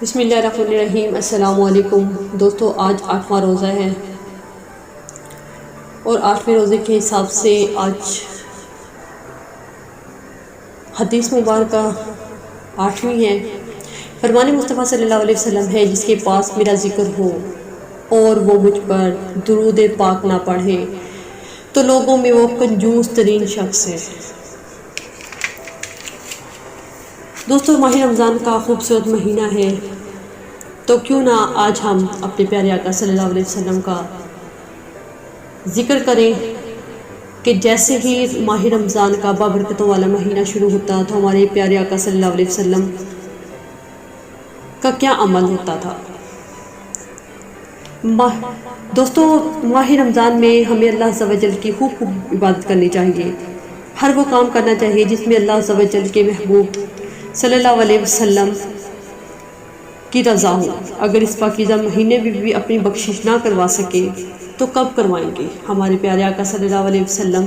بسم اللہ الرحمن الرحیم۔ السلام علیکم دوستو، آج 8واں روزہ ہے اور 8ویں روزے کے حساب سے آج حدیث مبارکہ 8ویں ہے۔ فرمان مصطفیٰ صلی اللہ علیہ وسلم ہے، جس کے پاس میرا ذکر ہو اور وہ مجھ پر درود پاک نہ پڑھے تو لوگوں میں وہ کنجوس ترین شخص ہے۔ دوستو، ماہ رمضان کا خوبصورت مہینہ ہے، تو کیوں نہ آج ہم اپنے پیارے آقا صلی اللہ علیہ وسلم کا ذکر کریں کہ جیسے ہی ماہ رمضان کا بابرکتوں والا مہینہ شروع ہوتا تو ہمارے پیارے آقا صلی اللہ علیہ وسلم کا کیا عمل ہوتا تھا۔ دوستو، ماہ رمضان میں ہمیں اللہ عز و جل کی خوب عبادت کرنی چاہیے، ہر وہ کام کرنا چاہیے جس میں اللہ عز و جل کے محبوب صلی اللہ علیہ وسلم کی رضا ہو۔ اگر اس پاکیزہ مہینے میں بھی اپنی بخشش نہ کروا سکے تو کب کروائیں گے؟ ہمارے پیارے آقا صلی اللہ علیہ وسلم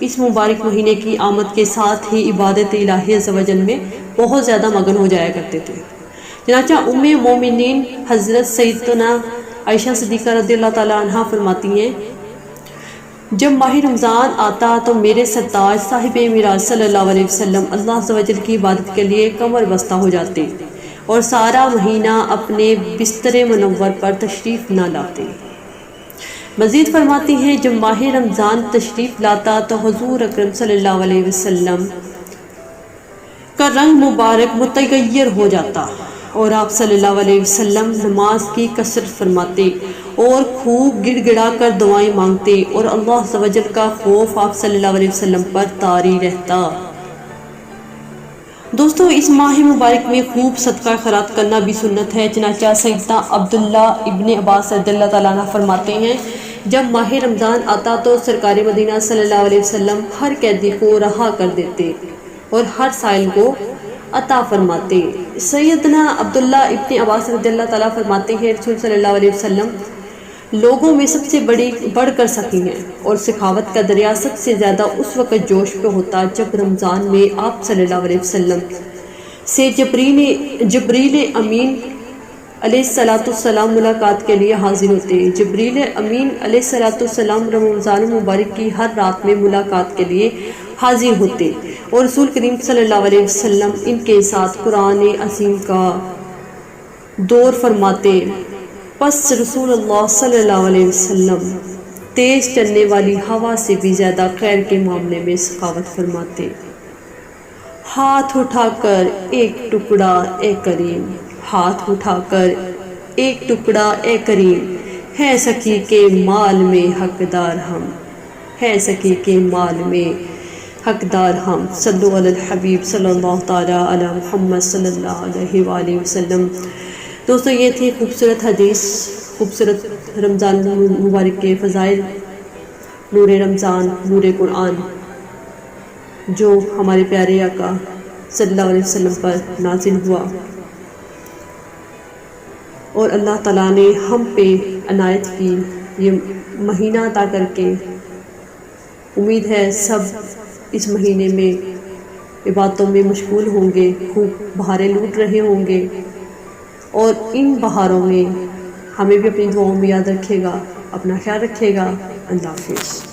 اس مبارک مہینے کی آمد کے ساتھ ہی عبادت الہی عز و جل میں بہت زیادہ مگن ہو جایا کرتے تھے۔ چنانچہ ام مومنین حضرت سیدنا عائشہ صدیقہ رضی اللہ تعالیٰ عنہ فرماتی ہیں، جب ماہ رمضان آتا تو میرے سرتاج صاحب معراج صلی اللہ علیہ وسلم اللہ عز و جل کی عبادت کے لیے کمر بستہ ہو جاتے اور سارا مہینہ اپنے بستر منور پر تشریف نہ لاتے۔ مزید فرماتی ہیں، جب ماہ رمضان تشریف لاتا تو حضور اکرم صلی اللہ علیہ وسلم کا رنگ مبارک متغیر ہو جاتا اور آپ صلی اللہ علیہ وسلم نماز کی کثرت فرماتے اور خوب گڑ گڑا کر دعائیں مانگتے اور اللہ عز و جل کا خوف آپ صلی اللہ علیہ وسلم پر طاری رہتا۔ دوستو، اس ماہ مبارک میں خوب صدقہ خیرات کرنا بھی سنت ہے۔ چنانچہ سیدنا عبداللہ ابن عباس رضی اللہ تعالیٰ عنہ فرماتے ہیں، جب ماہ رمضان آتا تو سرکار مدینہ صلی اللہ علیہ وسلم ہر قیدی کو رہا کر دیتے اور ہر سائل کو عطا فرماتے۔ سیدنا عبداللہ ابن عباس رضی اللہ تعالیٰ فرماتے ہیں، رسول صلی اللہ علیہ وسلم لوگوں میں سب سے بڑھ کر سخی ہیں اور سخاوت کا دریا سب سے زیادہ اس وقت جوش پہ ہوتا جب رمضان میں آپ صلی اللہ علیہ وسلم سے جبریل امین علیہ السلام ملاقات کے لیے حاضر ہوتے۔ جبریل امین علیہ السلام رمضان مبارک کی ہر رات میں ملاقات کے لیے حاضر ہوتے اور رسول کریم صلی اللہ علیہ وسلم ان کے ساتھ قرآن عظیم کا دور فرماتے۔ پس رسول اللہ صلی اللہ علیہ وسلم تیز چلنے والی ہوا سے بھی زیادہ خیر کے معاملے میں سخاوت فرماتے۔ ہاتھ اٹھا کر ایک ٹکڑا اے کریم، ہاتھ اٹھا کر ایک ٹکڑا اے کریم، ہے سخی کے مال میں حقدار ہم، ہے سخی کے مال میں حقدار ہم۔ صلو علی الحبیب صلی اللہ تعالیٰ علی محمد صلی اللہ علیہ وآلہ وسلم۔ دوستو، یہ تھی خوبصورت حدیث، خوبصورت رمضان مبارک کے فضائل، نور رمضان، نور قرآن جو ہمارے پیارے آقا صلی اللہ علیہ وسلم پر نازل ہوا اور اللہ تعالیٰ نے ہم پہ عنایت کی یہ مہینہ عطا کر کے۔ امید ہے سب اس مہینے میں عبادتوں میں مشغول ہوں گے، خوب بہاریں لوٹ رہے ہوں گے اور ان بہاروں میں ہمیں بھی اپنی دعاؤں میں یاد رکھے گا۔ اپنا خیال رکھے گا۔ اللہ حافظ۔